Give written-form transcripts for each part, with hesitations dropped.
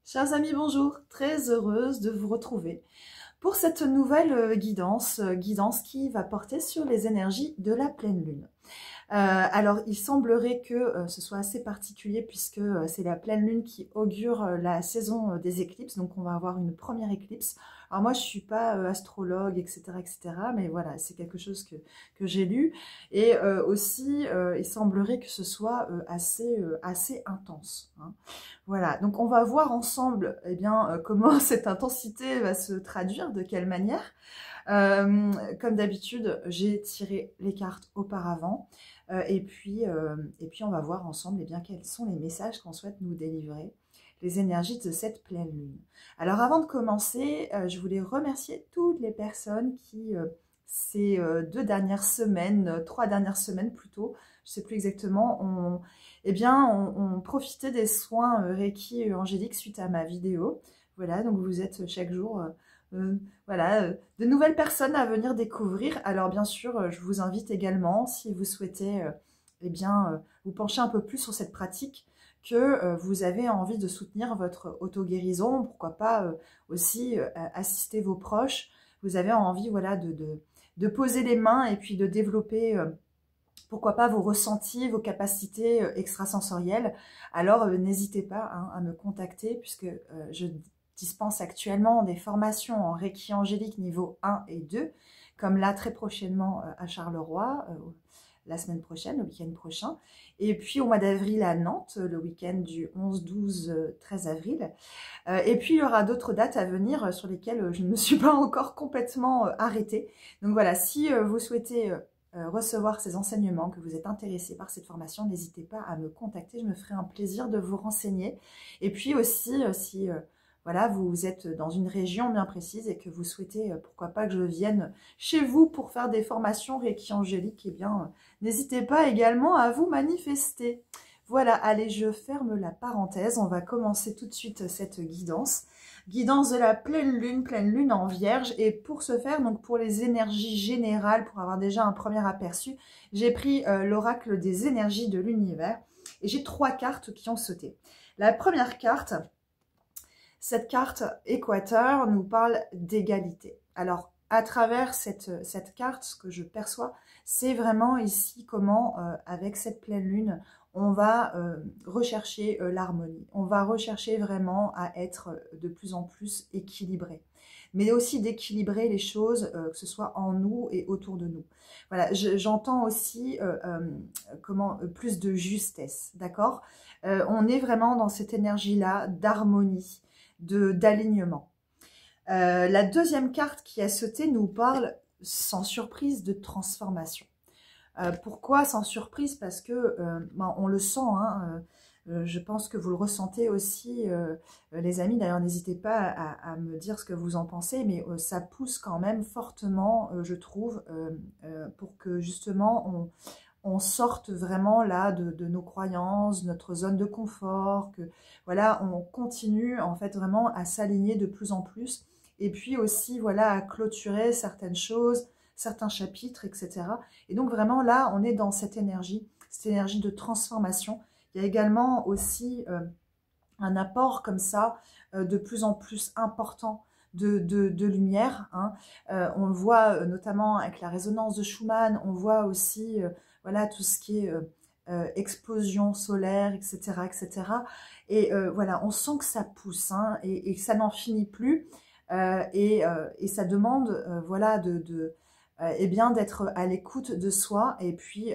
Chers amis, bonjour, très heureuse de vous retrouver pour cette nouvelle guidance qui va porter sur les énergies de la pleine lune. Alors, il semblerait que ce soit assez particulier puisque c'est la pleine lune qui augure la saison des éclipses, donc on va avoir une première éclipse. Alors moi, je suis pas astrologue, etc., mais voilà, c'est quelque chose que j'ai lu. Et aussi, il semblerait que ce soit assez intense, hein. Voilà, donc on va voir ensemble comment cette intensité va se traduire, de quelle manière. Comme d'habitude, j'ai tiré les cartes auparavant. Et puis, on va voir ensemble quels sont les messages qu'on souhaite nous délivrer, les énergies de cette pleine lune. Alors avant de commencer, je voulais remercier toutes les personnes qui, ces 3 dernières semaines plutôt, je ne sais plus exactement, ont profité des soins Reiki angélique suite à ma vidéo. Voilà, donc vous êtes chaque jour... de nouvelles personnes à venir découvrir. Alors bien sûr, je vous invite également, si vous souhaitez vous pencher un peu plus sur cette pratique, que vous avez envie de soutenir votre auto-guérison, pourquoi pas aussi assister vos proches. Vous avez envie de poser les mains et puis de développer pourquoi pas vos ressentis, vos capacités extrasensorielles. Alors n'hésitez pas à me contacter puisque je dispense actuellement des formations en Reiki angélique niveau 1 et 2, comme là très prochainement à Charleroi, la semaine prochaine, le week-end prochain, et puis au mois d'avril à Nantes, le week-end du 11, 12, 13 avril. Et puis il y aura d'autres dates à venir sur lesquelles je ne me suis pas encore complètement arrêtée. Donc voilà, si vous souhaitez recevoir ces enseignements, que vous êtes intéressé par cette formation, n'hésitez pas à me contacter, je me ferai un plaisir de vous renseigner. Et puis aussi, si vous êtes dans une région bien précise et que vous souhaitez, pourquoi pas que je vienne chez vous pour faire des formations Reiki angélique, n'hésitez pas également à vous manifester. Voilà, allez, je ferme la parenthèse, on va commencer tout de suite cette guidance. Guidance de la pleine lune en vierge, et pour ce faire, donc pour les énergies générales, pour avoir déjà un premier aperçu, j'ai pris l'oracle des énergies de l'univers, et j'ai 3 cartes qui ont sauté. La première carte, cette carte équateur, nous parle d'égalité. Alors, à travers cette carte, ce que je perçois, c'est vraiment ici comment, avec cette pleine lune, on va rechercher l'harmonie. On va rechercher vraiment à être de plus en plus équilibré. Mais aussi d'équilibrer les choses, que ce soit en nous et autour de nous. Voilà, j'entends aussi plus de justesse, d'accord? On est vraiment dans cette énergie-là d'harmonie, d'alignement. La deuxième carte qui a sauté nous parle, sans surprise, de transformation. Pourquoi sans surprise? Parce que on le sent, hein, je pense que vous le ressentez aussi, les amis. D'ailleurs, n'hésitez pas à me dire ce que vous en pensez, mais ça pousse quand même fortement, je trouve, pour que justement on sorte vraiment là de nos croyances, notre zone de confort, que voilà, on continue en fait vraiment à s'aligner de plus en plus, et puis aussi voilà à clôturer certaines choses, certains chapitres, etc. Et donc vraiment là, on est dans cette énergie de transformation. Il y a également aussi un apport comme ça de plus en plus important de lumière, hein. On le voit notamment avec la résonance de Schumann, on voit aussi tout ce qui est explosion solaire, etc., etc. Et voilà, on sent que ça pousse, hein, et que ça n'en finit plus, et ça demande d'être à l'écoute de soi, et puis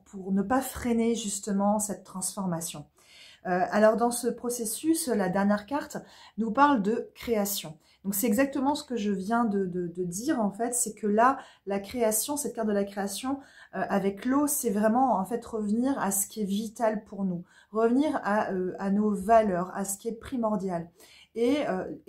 pour ne pas freiner justement cette transformation. Alors dans ce processus, la dernière carte nous parle de création. Donc c'est exactement ce que je viens de dire en fait, c'est que là, la création, cette carte de la création avec l'eau, c'est vraiment en fait revenir à ce qui est vital pour nous, revenir à nos valeurs, à ce qui est primordial. Et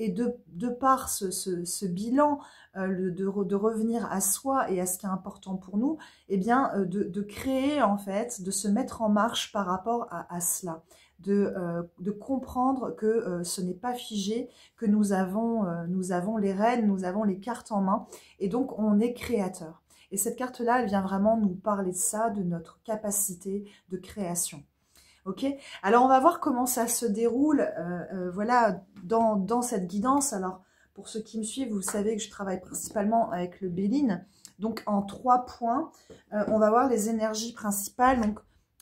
de par ce bilan, de revenir à soi et à ce qui est important pour nous, de créer en fait, de se mettre en marche par rapport à cela. De comprendre que ce n'est pas figé, que nous avons les rênes, nous avons les cartes en main, et donc on est créateur. Et cette carte-là, elle vient vraiment nous parler de ça, de notre capacité de création. Ok, alors on va voir comment ça se déroule, voilà, dans cette guidance. Alors, pour ceux qui me suivent, vous savez que je travaille principalement avec le Béline. Donc, en 3 points, on va voir les énergies principales. Donc,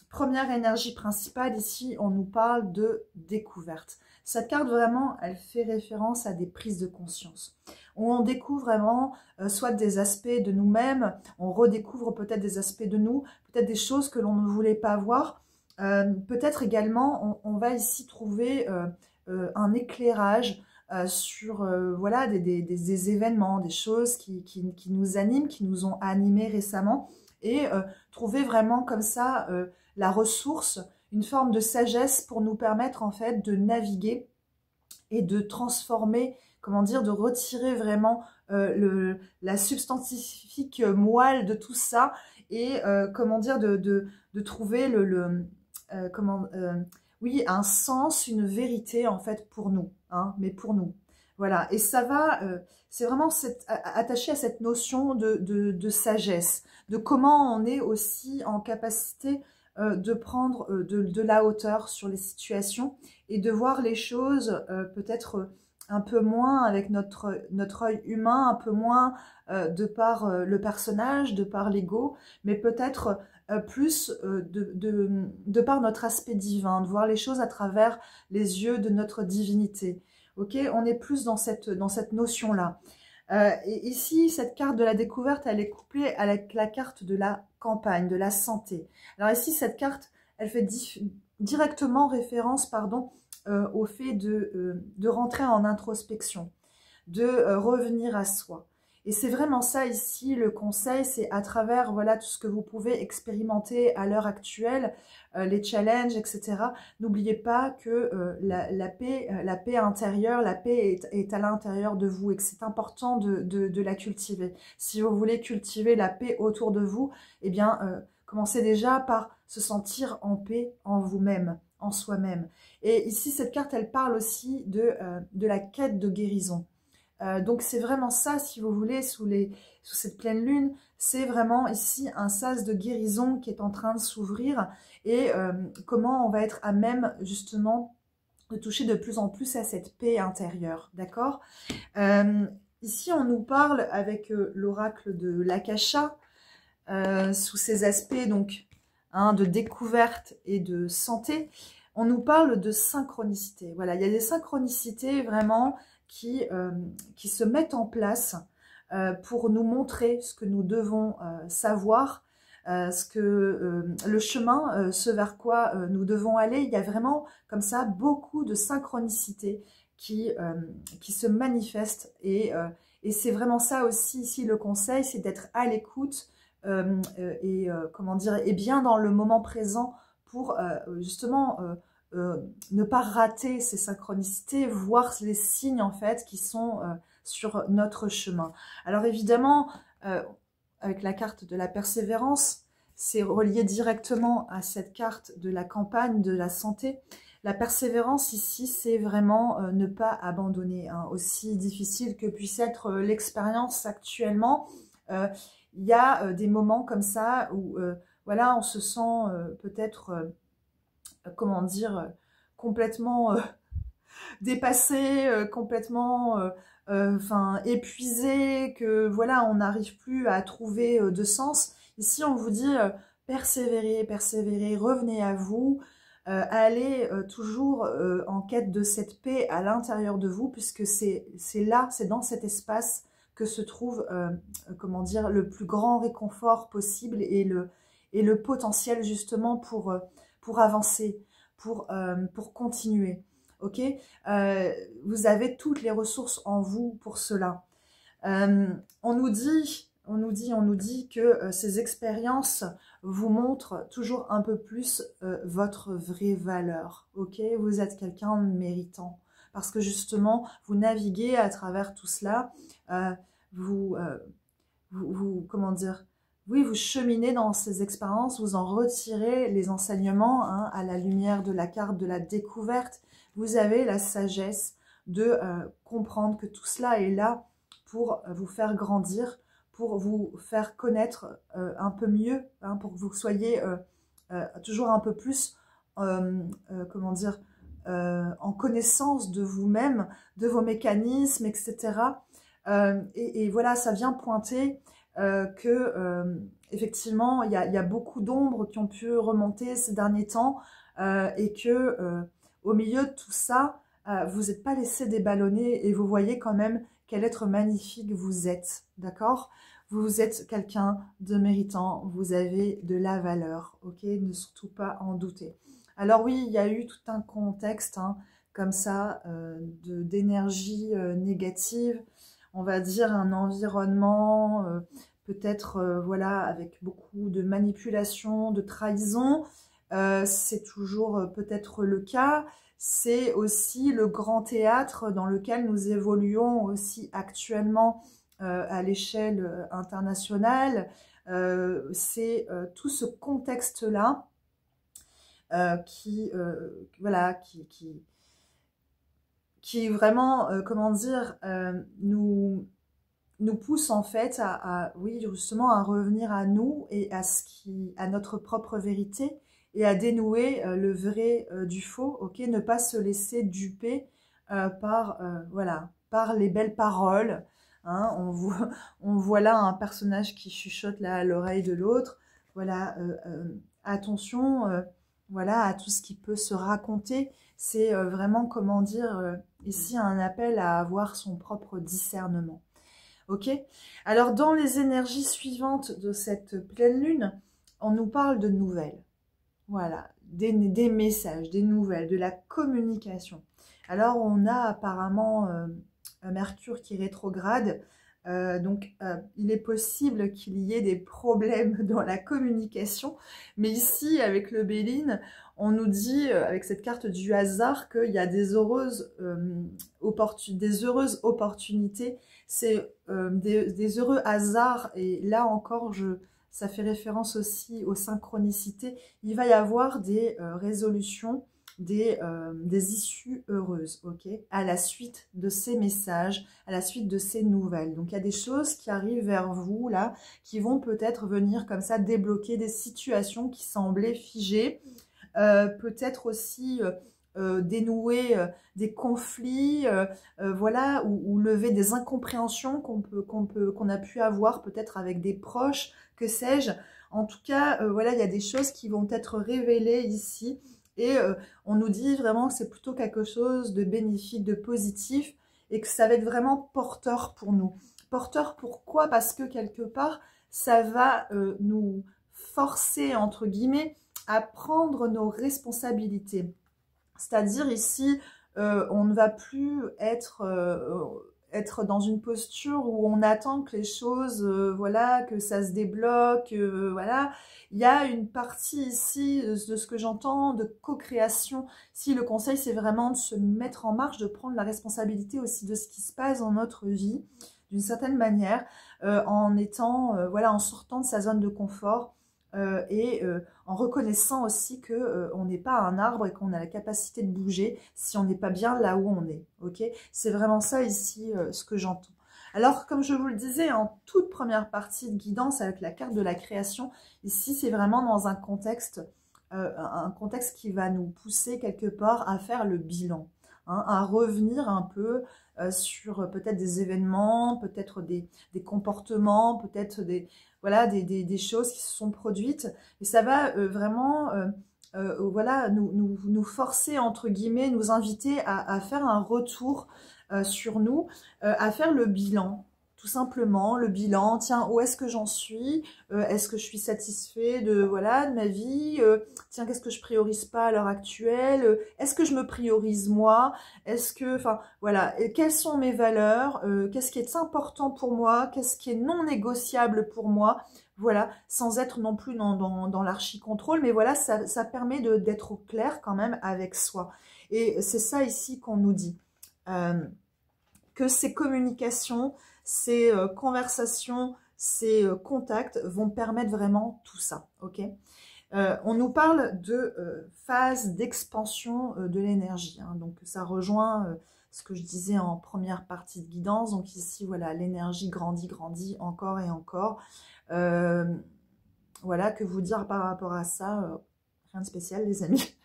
première énergie principale, ici, on nous parle de découverte. Cette carte, vraiment, elle fait référence à des prises de conscience. Où on découvre vraiment soit des aspects de nous-mêmes, on redécouvre peut-être des aspects de nous, peut-être des choses que l'on ne voulait pas voir. Peut-être également, on va ici trouver un éclairage sur voilà, des événements, des choses qui nous animent, qui nous ont animés récemment, et trouver vraiment comme ça la ressource, une forme de sagesse pour nous permettre en fait de naviguer et de transformer, comment dire, de retirer vraiment la substantifique moelle de tout ça, et comment dire, de trouver oui, un sens, une vérité en fait pour nous, hein, mais pour nous. Voilà, et ça va, c'est vraiment attaché à cette notion de sagesse, de comment on est aussi en capacité de prendre de la hauteur sur les situations et de voir les choses peut-être un peu moins avec notre œil humain, un peu moins de par le personnage, de par l'ego, mais peut-être plus de par notre aspect divin, de voir les choses à travers les yeux de notre divinité. Ok, on est plus dans cette notion-là. Et ici, cette carte de la découverte, elle est couplée à la carte de la campagne, de la santé. Alors ici, cette carte, elle fait directement référence, pardon, au fait de rentrer en introspection, de revenir à soi. Et c'est vraiment ça ici, le conseil, c'est à travers voilà tout ce que vous pouvez expérimenter à l'heure actuelle, les challenges, etc. N'oubliez pas que la paix intérieure, la paix est à l'intérieur de vous et que c'est important de la cultiver. Si vous voulez cultiver la paix autour de vous, eh bien, commencez déjà par se sentir en paix en vous-même, en soi-même. Et ici, cette carte, elle parle aussi de la quête de guérison. Donc c'est vraiment ça, si vous voulez, sous cette pleine lune, c'est vraiment ici un sas de guérison qui est en train de s'ouvrir, et comment on va être à même justement de toucher de plus en plus à cette paix intérieure, d'accord? Ici on nous parle avec l'oracle de l'Akasha, sous ces aspects donc hein, de découverte et de santé, on nous parle de synchronicité. Voilà, il y a des synchronicités vraiment qui se mettent en place pour nous montrer ce que nous devons savoir, le chemin, ce vers quoi nous devons aller. Il y a vraiment comme ça beaucoup de synchronicité qui se manifestent, et c'est vraiment ça aussi ici le conseil, c'est d'être à l'écoute comment dire, et bien dans le moment présent pour justement ne pas rater ces synchronicités, voir les signes en fait qui sont sur notre chemin. Alors évidemment, avec la carte de la persévérance, c'est relié directement à cette carte de la campagne, de la santé. La persévérance ici, c'est vraiment ne pas abandonner, hein, aussi difficile que puisse être l'expérience actuellement. Il y a des moments comme ça où voilà, on se sent peut-être comment dire, complètement dépassé, complètement enfin épuisé, que voilà, on n'arrive plus à trouver de sens. Ici, on vous dit persévérez, persévérez, revenez à vous, allez toujours en quête de cette paix à l'intérieur de vous, puisque c'est là, c'est dans cet espace que se trouve, comment dire, le plus grand réconfort possible, et le potentiel justement pour avancer, pour continuer. Ok, vous avez toutes les ressources en vous pour cela. On nous dit que ces expériences vous montrent toujours un peu plus votre vraie valeur. Ok, vous êtes quelqu'un de méritant parce que justement vous naviguez à travers tout cela. Vous comment dire, oui, vous cheminez dans ces expériences, vous en retirez les enseignements hein, à la lumière de la carte de la découverte. Vous avez la sagesse de comprendre que tout cela est là pour vous faire grandir, pour vous faire connaître un peu mieux, hein, pour que vous soyez toujours un peu plus comment dire, en connaissance de vous-même, de vos mécanismes, etc. Et voilà, ça vient pointer que effectivement, il y a beaucoup d'ombres qui ont pu remonter ces derniers temps et que au milieu de tout ça, vous n'êtes pas laissé déballonner et vous voyez quand même quel être magnifique vous êtes, d'accord? Vous êtes quelqu'un de méritant, vous avez de la valeur, ok? Ne surtout pas en douter. Alors oui, il y a eu tout un contexte hein, comme ça d'énergie négative, on va dire un environnement peut-être voilà avec beaucoup de manipulation, de trahison. C'est toujours peut-être le cas. C'est aussi le grand théâtre dans lequel nous évoluons aussi actuellement à l'échelle internationale. C'est tout ce contexte-là voilà, qui vraiment, comment dire, nous pousse en fait oui, justement, à revenir à nous et à notre propre vérité et à dénouer le vrai du faux, ok, ne pas se laisser duper voilà, par les belles paroles. Hein, on voit là un personnage qui chuchote là à l'oreille de l'autre. Voilà, attention, voilà, à tout ce qui peut se raconter. C'est vraiment, comment dire, ici un appel à avoir son propre discernement. Ok. Alors, dans les énergies suivantes de cette pleine lune, on nous parle de nouvelles. Voilà, des messages, des nouvelles, de la communication. Alors, on a apparemment Mercure qui rétrograde. Donc, il est possible qu'il y ait des problèmes dans la communication. Mais ici, avec le Béline, on nous dit, avec cette carte du hasard, qu'il y a des heureuses opportunités. C'est des heureux hasards. Et là encore, ça fait référence aussi aux synchronicités. Il va y avoir des résolutions, des issues heureuses, ok, à la suite de ces messages, à la suite de ces nouvelles. Donc il y a des choses qui arrivent vers vous là, qui vont peut-être venir comme ça débloquer des situations qui semblaient figées, peut-être aussi dénouer des conflits, voilà, ou lever des incompréhensions qu'on a pu avoir peut-être avec des proches, que sais-je. En tout cas, voilà, il y a des choses qui vont être révélées ici. Et on nous dit vraiment que c'est plutôt quelque chose de bénéfique, de positif, et que ça va être vraiment porteur pour nous. Porteur pourquoi? Parce que quelque part, ça va nous forcer, entre guillemets, à prendre nos responsabilités. C'est-à-dire ici, on ne va plus être dans une posture où on attend que les choses, voilà, que ça se débloque, voilà. Il y a une partie ici, de ce que j'entends, de co-création. Si le conseil, c'est vraiment de se mettre en marche, de prendre la responsabilité aussi de ce qui se passe dans notre vie, d'une certaine manière, en étant, voilà, en sortant de sa zone de confort, et en reconnaissant aussi que on n'est pas un arbre et qu'on a la capacité de bouger si on n'est pas bien là où on est. Ok, c'est vraiment ça ici ce que j'entends. Alors, comme je vous le disais en toute première partie de guidance avec la carte de la création, ici c'est vraiment dans un contexte qui va nous pousser quelque part à faire le bilan, hein, à revenir un peu sur peut-être des événements, peut-être des comportements, peut-être voilà, des choses qui se sont produites. Et ça va vraiment voilà, nous forcer, entre guillemets, nous inviter à faire un retour sur nous, à faire le bilan. Tout simplement, le bilan, tiens, où est-ce que j'en suis? Est-ce que je suis satisfait voilà, de ma vie? Tiens, qu'est-ce que je priorise pas à l'heure actuelle? Est-ce que je me priorise moi? Est-ce que, enfin, voilà, et quelles sont mes valeurs? Qu'est-ce qui est important pour moi? Qu'est-ce qui est non négociable pour moi? Voilà, sans être non plus dans l'archi-contrôle, mais voilà, ça permet d'être au clair quand même avec soi. Et c'est ça ici qu'on nous dit. Que ces communications, ces conversations, ces contacts vont permettre vraiment tout ça, ok? On nous parle de phase d'expansion de l'énergie, hein, donc ça rejoint ce que je disais en première partie de guidance, donc ici, voilà, l'énergie grandit, grandit encore et encore. Voilà, que vous dire par rapport à ça, rien de spécial les amis.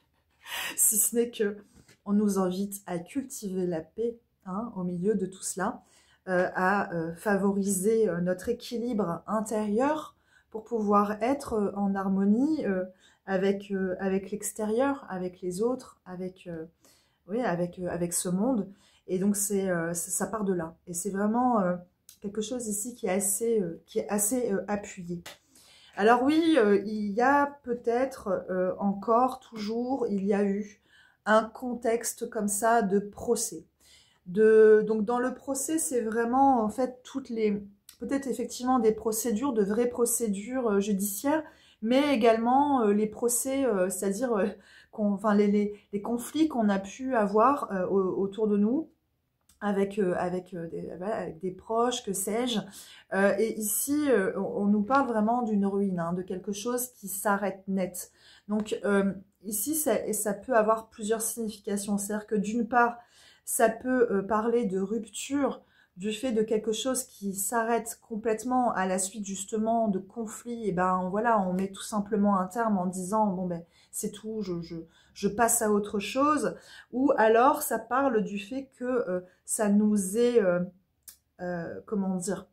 si ce n'est que on nous invite à cultiver la paix hein, au milieu de tout cela, à favoriser notre équilibre intérieur pour pouvoir être en harmonie avec l'extérieur, avec les autres, oui, avec ce monde. Et donc ça part de là. Et c'est vraiment quelque chose ici qui est assez appuyé. Alors oui, il y a peut-être encore, toujours, il y a eu un contexte comme ça de procès. Donc dans le procès, c'est vraiment en fait peut-être effectivement des procédures, de vraies procédures judiciaires, mais également les procès, c'est-à-dire enfin, les conflits qu'on a pu avoir autour de nous, avec des proches, que sais-je. Et ici, on nous parle vraiment d'une ruine, hein, de quelque chose qui s'arrête net. Donc ici, ça peut avoir plusieurs significations. C'est-à-dire que d'une part, ça peut parler de rupture, du fait de quelque chose qui s'arrête complètement à la suite justement de conflits. Et ben voilà, on met tout simplement un terme en disant bon ben c'est tout, je passe à autre chose. Ou alors ça parle du fait que ça nous est, comment dire,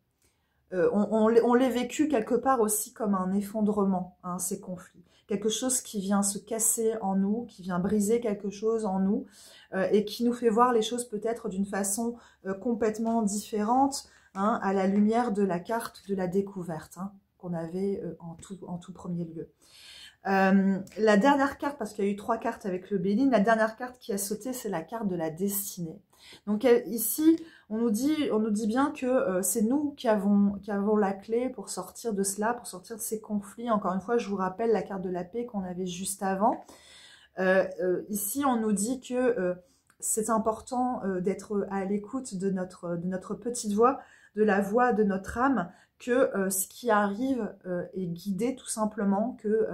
on l'ait vécu quelque part aussi comme un effondrement, hein, ces conflits. Quelque chose qui vient se casser en nous, qui vient briser quelque chose en nous, et qui nous fait voir les choses peut-être d'une façon complètement différente, hein, à la lumière de la carte de la découverte, hein, qu'on avait en tout premier lieu. La dernière carte, parce qu'il y a eu 3 cartes avec le Béline, la dernière carte qui a sauté, c'est la carte de la destinée. Donc ici, on nous dit bien que c'est nous qui avons la clé pour sortir de cela, pour sortir de ces conflits. Encore une fois, je vous rappelle la carte de la paix qu'on avait juste avant. Ici, on nous dit que c'est important d'être à l'écoute de notre petite voix, de la voix de notre âme, que ce qui arrive est guidé tout simplement, que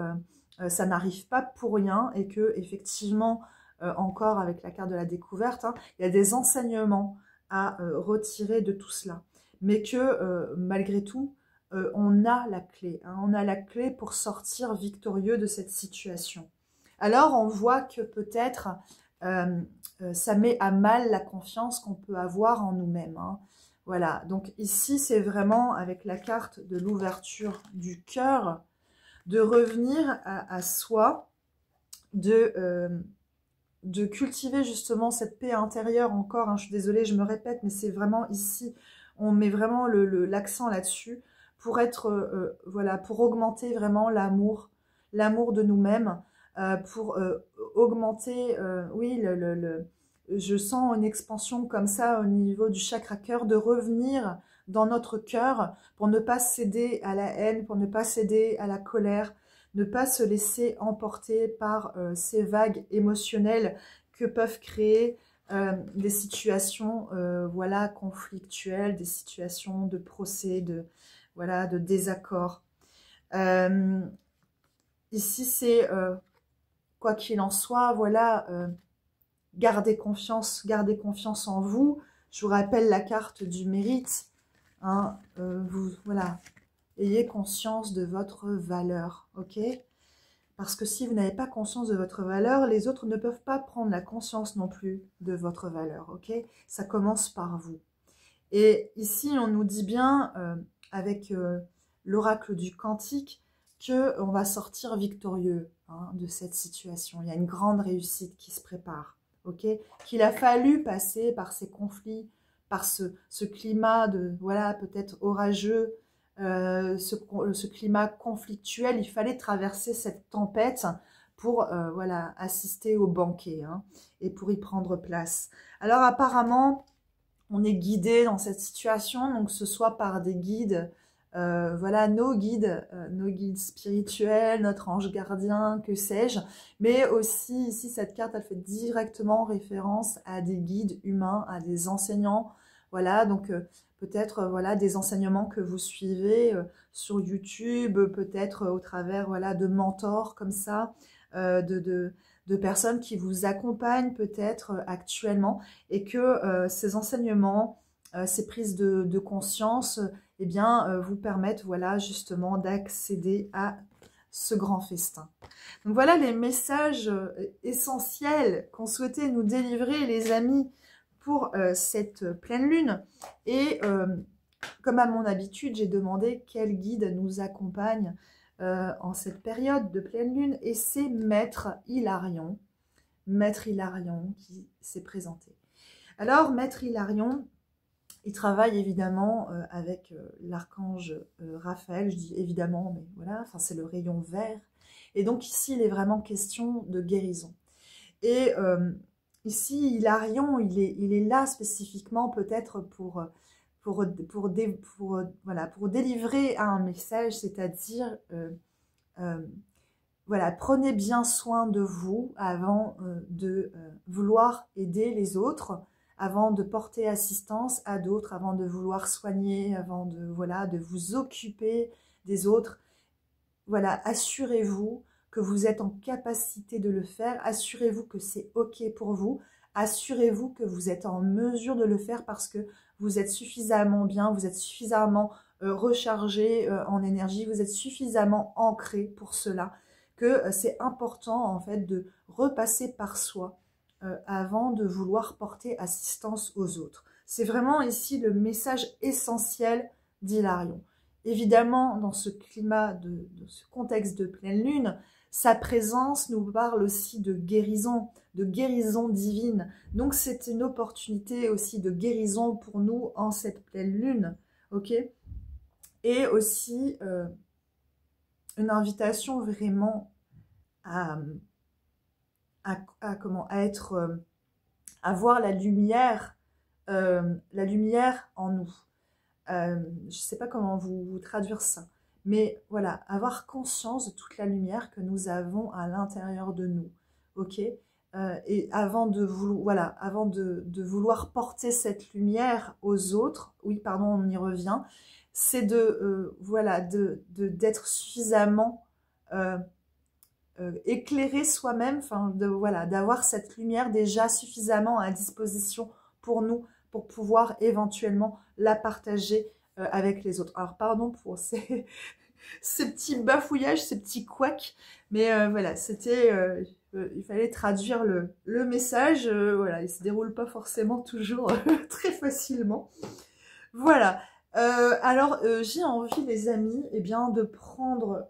ça n'arrive pas pour rien et que effectivement, encore avec la carte de la découverte, hein, il y a des enseignements à retirer de tout cela. Mais que malgré tout, on a la clé. Hein, on a la clé pour sortir victorieux de cette situation. Alors on voit que peut-être ça met à mal la confiance qu'on peut avoir en nous-mêmes. Hein. Voilà, donc ici c'est vraiment avec la carte de l'ouverture du cœur, de revenir à soi, de cultiver justement cette paix intérieure encore. Hein, je suis désolée, je me répète, mais c'est vraiment ici, on met vraiment l'accent là-dessus pour être, voilà, pour augmenter vraiment l'amour de nous-mêmes, pour augmenter, oui, je sens une expansion comme ça au niveau du chakra cœur, de revenir dans notre cœur pour ne pas céder à la haine, pour ne pas céder à la colère, ne pas se laisser emporter par ces vagues émotionnelles que peuvent créer des situations voilà, conflictuelles, des situations de procès, voilà, de désaccord. Ici, c'est, quoi qu'il en soit, voilà, gardez confiance en vous. Je vous rappelle la carte du mérite. Hein, voilà, ayez conscience de votre valeur, ok? Parce que si vous n'avez pas conscience de votre valeur, les autres ne peuvent pas prendre la conscience non plus de votre valeur, ok? Ça commence par vous. Et ici, on nous dit bien, avec l'oracle du cantique, qu'on va sortir victorieux hein, de cette situation. Il y a une grande réussite qui se prépare, ok? Qu'il a fallu passer par ces conflits, par ce climat de, voilà, peut-être orageux, ce climat conflictuel. Il fallait traverser cette tempête pour voilà, assister au banquet hein, et pour y prendre place. Alors apparemment, on est guidé dans cette situation, donc ce soit par des guides, voilà, nos guides spirituels, notre ange gardien, que sais-je, mais aussi ici cette carte, elle fait directement référence à des guides humains, à des enseignants, voilà, donc peut-être voilà des enseignements que vous suivez sur YouTube, peut-être au travers voilà de mentors comme ça, de personnes qui vous accompagnent peut-être actuellement, et que ces enseignements, ces prises de conscience, eh bien, vous permettent voilà, justement d'accéder à ce grand festin. Donc voilà les messages essentiels qu'on souhaitait nous délivrer, les amis, pour cette pleine lune. Et comme à mon habitude, j'ai demandé quel guide nous accompagne en cette période de pleine lune. Et c'est Maître Hilarion qui s'est présenté. Alors, Maître Hilarion, il travaille évidemment avec l'archange Raphaël. Je dis évidemment, mais voilà, enfin, c'est le rayon vert. Et donc ici, il est vraiment question de guérison. Et ici, Hilarion, il est là spécifiquement peut-être pour délivrer un message, c'est-à-dire, voilà, prenez bien soin de vous avant de vouloir aider les autres, avant de porter assistance à d'autres, avant de vouloir soigner, avant de, voilà, de vous occuper des autres. Voilà, assurez-vous que vous êtes en capacité de le faire, assurez-vous que c'est OK pour vous, assurez-vous que vous êtes en mesure de le faire parce que vous êtes suffisamment bien, vous êtes suffisamment rechargé en énergie, vous êtes suffisamment ancré pour cela, que c'est important en fait de repasser par soi avant de vouloir porter assistance aux autres. C'est vraiment ici le message essentiel d'Hilarion. Évidemment, dans ce climat, de ce contexte de pleine lune, sa présence nous parle aussi de guérison divine. Donc c'est une opportunité aussi de guérison pour nous en cette pleine lune, ok? Et aussi une invitation vraiment à voir la lumière en nous. Je ne sais pas comment vous traduire ça, mais voilà, avoir conscience de toute la lumière que nous avons à l'intérieur de nous, ok? Et avant de vouloir porter cette lumière aux autres, oui, pardon, on y revient, c'est d'être suffisamment éclairer soi-même, enfin d'avoir cette lumière déjà suffisamment à disposition pour nous, pour pouvoir éventuellement la partager avec les autres. Alors pardon pour ces petits bafouillages, ces petits couacs, mais voilà, c'était, il fallait traduire le message, voilà, il se déroule pas forcément toujours très facilement. Voilà. Alors j'ai envie, les amis, eh bien, de prendre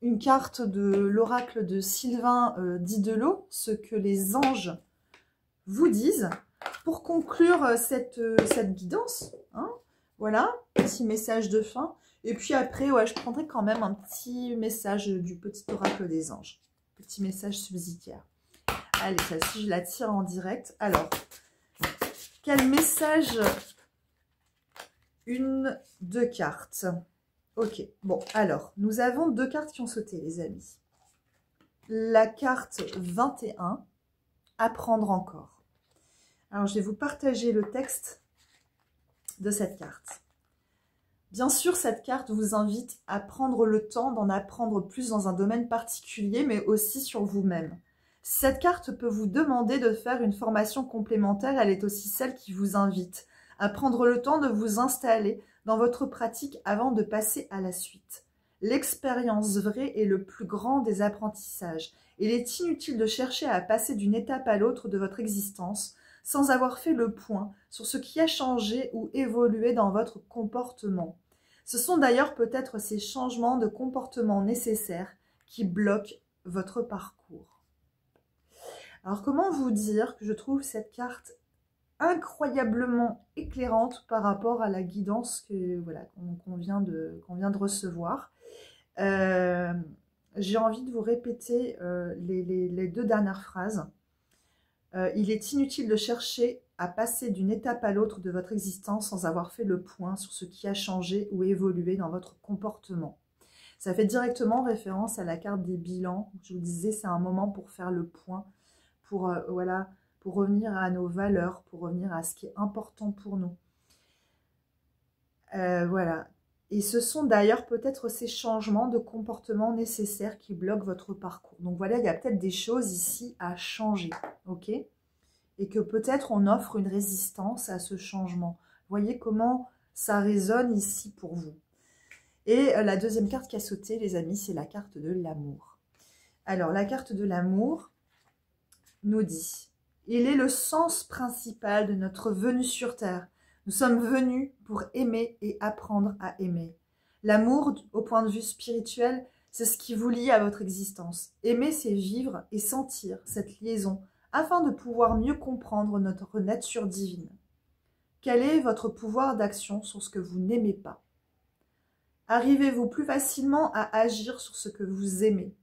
une carte de l'oracle de Sylvain Didelot, ce que les anges vous disent, pour conclure cette guidance. Hein, voilà, petit message de fin. Et puis après, ouais, je prendrai quand même un petit message du petit oracle des anges. Petit message subsidiaire. Allez, celle-ci, je la tire en direct. Alors, quel message? Une, deux cartes. Ok, bon, alors, nous avons deux cartes qui ont sauté, les amis. La carte 21, apprendre encore. Alors, je vais vous partager le texte de cette carte. Bien sûr, cette carte vous invite à prendre le temps d'en apprendre plus dans un domaine particulier, mais aussi sur vous-même. Cette carte peut vous demander de faire une formation complémentaire, elle est aussi celle qui vous invite à prendre le temps de vous installer dans votre pratique avant de passer à la suite. L'expérience vraie est le plus grand des apprentissages. Il est inutile de chercher à passer d'une étape à l'autre de votre existence sans avoir fait le point sur ce qui a changé ou évolué dans votre comportement. Ce sont d'ailleurs peut-être ces changements de comportement nécessaires qui bloquent votre parcours. Alors comment vous dire que je trouve cette carte incroyablement éclairante par rapport à la guidance que voilà, qu'on vient de recevoir. J'ai envie de vous répéter les deux dernières phrases. Il est inutile de chercher à passer d'une étape à l'autre de votre existence sans avoir fait le point sur ce qui a changé ou évolué dans votre comportement. Ça fait directement référence à la carte des bilans. Je vous disais, c'est un moment pour faire le point, pour voilà, pour revenir à nos valeurs, pour revenir à ce qui est important pour nous. Voilà. Et ce sont d'ailleurs peut-être ces changements de comportement nécessaires qui bloquent votre parcours. Donc voilà, il y a peut-être des choses ici à changer, ok? Et que peut-être on offre une résistance à ce changement. Voyez comment ça résonne ici pour vous. Et la deuxième carte qui a sauté, les amis, c'est la carte de l'amour. Alors, la carte de l'amour nous dit, il est le sens principal de notre venue sur Terre. Nous sommes venus pour aimer et apprendre à aimer. L'amour, au point de vue spirituel, c'est ce qui vous lie à votre existence. Aimer, c'est vivre et sentir cette liaison afin de pouvoir mieux comprendre notre nature divine. Quel est votre pouvoir d'action sur ce que vous n'aimez pas? Arrivez-vous plus facilement à agir sur ce que vous aimez?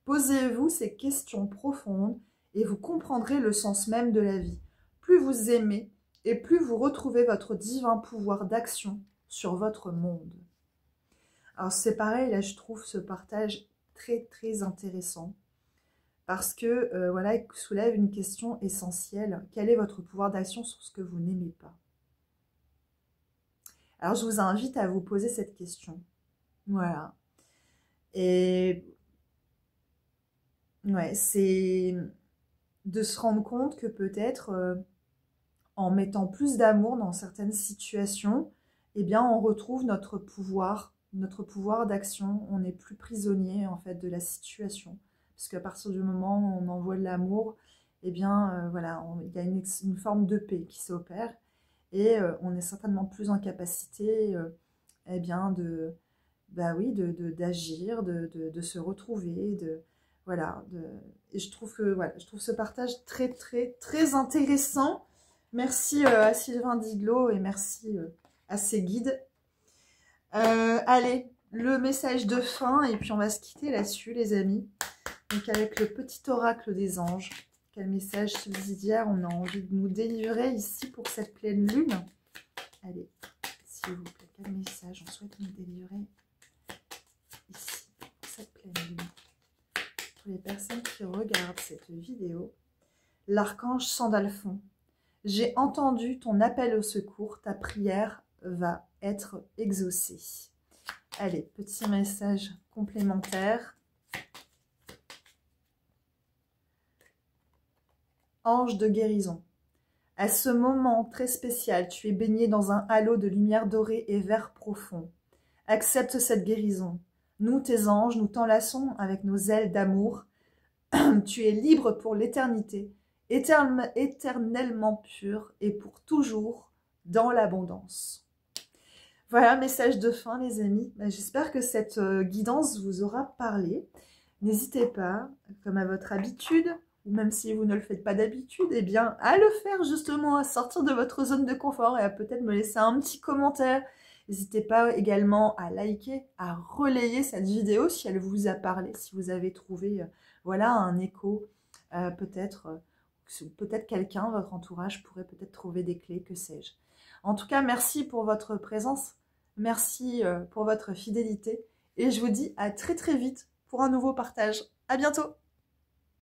Posez-vous ces questions profondes et vous comprendrez le sens même de la vie. Plus vous aimez et plus vous retrouvez votre divin pouvoir d'action sur votre monde. Alors c'est pareil, là je trouve ce partage très très intéressant parce que voilà, il soulève une question essentielle. Quel est votre pouvoir d'action sur ce que vous n'aimez pas? Alors je vous invite à vous poser cette question. Voilà. Et ouais, c'est de se rendre compte que peut-être en mettant plus d'amour dans certaines situations, eh bien on retrouve notre pouvoir d'action. On n'est plus prisonnier en fait de la situation. Parce qu'à partir du moment où on envoie de l'amour, eh bien voilà, il y a une forme de paix qui s'opère. Et on est certainement plus en capacité eh bien d'agir, de se retrouver, voilà, et je trouve que voilà, je trouve ce partage très très très intéressant. Merci à Sylvain Didlot et merci à ses guides. Allez, le message de fin et puis on va se quitter là-dessus les amis. Donc avec le petit oracle des anges. Quel message subsidiaire on a envie de nous délivrer ici pour cette pleine lune? Allez, s'il vous plaît, quel message on souhaite nous délivrer ici pour cette pleine lune? Pour les personnes qui regardent cette vidéo, l'archange Sandalphon, j'ai entendu ton appel au secours, ta prière va être exaucée. Allez, petit message complémentaire. Ange de guérison. À ce moment très spécial, tu es baigné dans un halo de lumière dorée et vert profond. Accepte cette guérison. Nous, tes anges, nous t'enlaçons avec nos ailes d'amour. Tu es libre pour l'éternité, éternellement pur et pour toujours dans l'abondance. Voilà, message de fin les amis. J'espère que cette guidance vous aura parlé. N'hésitez pas, comme à votre habitude, ou même si vous ne le faites pas d'habitude, eh bien à le faire justement, à sortir de votre zone de confort et à peut-être me laisser un petit commentaire. N'hésitez pas également à liker, à relayer cette vidéo si elle vous a parlé, si vous avez trouvé voilà, un écho, peut-être quelqu'un, votre entourage pourrait peut-être trouver des clés, que sais-je. En tout cas, merci pour votre présence, merci pour votre fidélité et je vous dis à très très vite pour un nouveau partage. À bientôt!